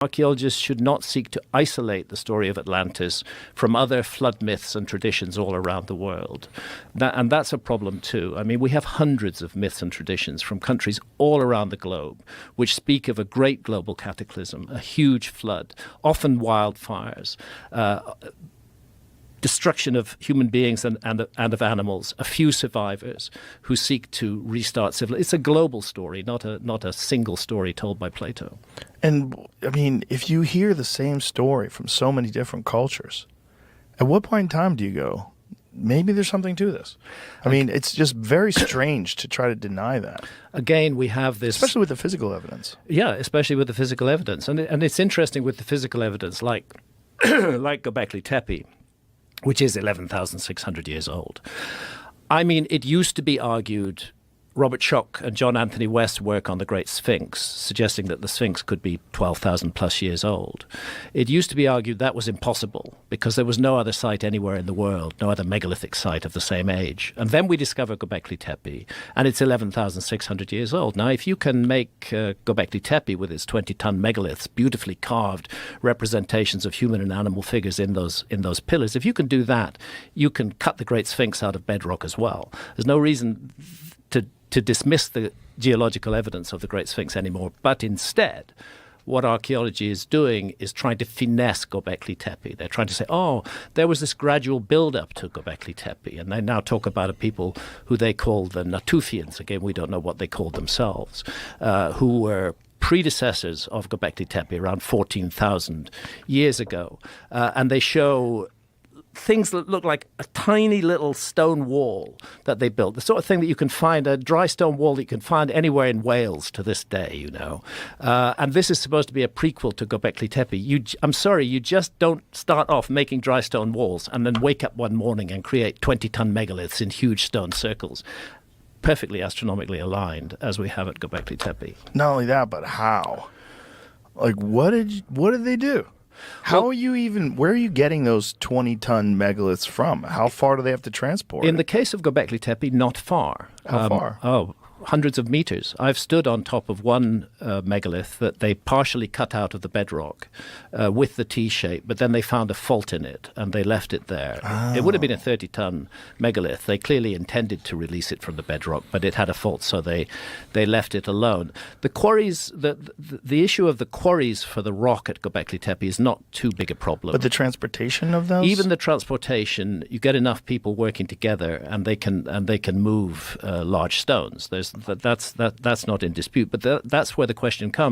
Archaeologists should not seek to isolate the story of Atlantis from other flood myths and traditions all around the world. And that's a problem too. I mean, we have hundreds of myths and traditions from countries all around the globe which speak of a great global cataclysm, a huge flood, often wildfires, destruction of human beings and of animals, a few survivors who seek to restart civilization. It's a global story, not a single story told by Plato. And, I mean, if you hear the same story from so many different cultures, at what point in time do you go, maybe there's something to this? I mean, it's just very strange to try to deny that. Again, we have this... Especially with the physical evidence. Yeah, especially with the physical evidence. And it's interesting with the physical evidence, like Göbekli Tepe, which is 11,600 years old. I mean, it used to be argued, Robert Schoch and John Anthony West's work on the Great Sphinx, suggesting that the Sphinx could be 12,000 plus years old. It used to be argued that was impossible because there was no other site anywhere in the world, no other megalithic site of the same age. And then we discover Göbekli Tepe, and it's 11,600 years old. Now, if you can make Göbekli Tepe with its 20-ton megaliths, beautifully carved representations of human and animal figures in those pillars, if you can do that, you can cut the Great Sphinx out of bedrock as well. There's no reason to dismiss the geological evidence of the Great Sphinx anymore, but instead, what archaeology is doing is trying to finesse Göbekli Tepe. They're trying to say, oh, there was this gradual build-up to Göbekli Tepe, and they now talk about a people who they call the Natufians. Again, we don't know what they called themselves, who were predecessors of Göbekli Tepe around 14,000 years ago. And they show things that look like a tiny little stone wall that they built, the sort of thing that you can find, a dry stone wall that you can find anywhere in Wales to this day, you know. And this is supposed to be a prequel to Göbekli Tepe. I'm sorry, you just don't start off making dry stone walls and then wake up one morning and create 20-ton megaliths in huge stone circles, perfectly astronomically aligned, as we have at Göbekli Tepe. Not only that, but how? Like, what did they do? Where are you getting those 20-ton megaliths from? How far do they have to transport? In the case of Göbekli Tepe, not far. How far? Hundreds of meters. I've stood on top of one megalith that they partially cut out of the bedrock with the T-shape, but then they found a fault in it and they left it there. Oh. It would have been a 30-ton megalith. They clearly intended to release it from the bedrock, but it had a fault, so they left it alone. The quarries, the issue of the quarries for the rock at Göbekli Tepe is not too big a problem. But the transportation of those? Even the transportation, you get enough people working together, and they can move large stones. That's not in dispute, but that's where the question comes.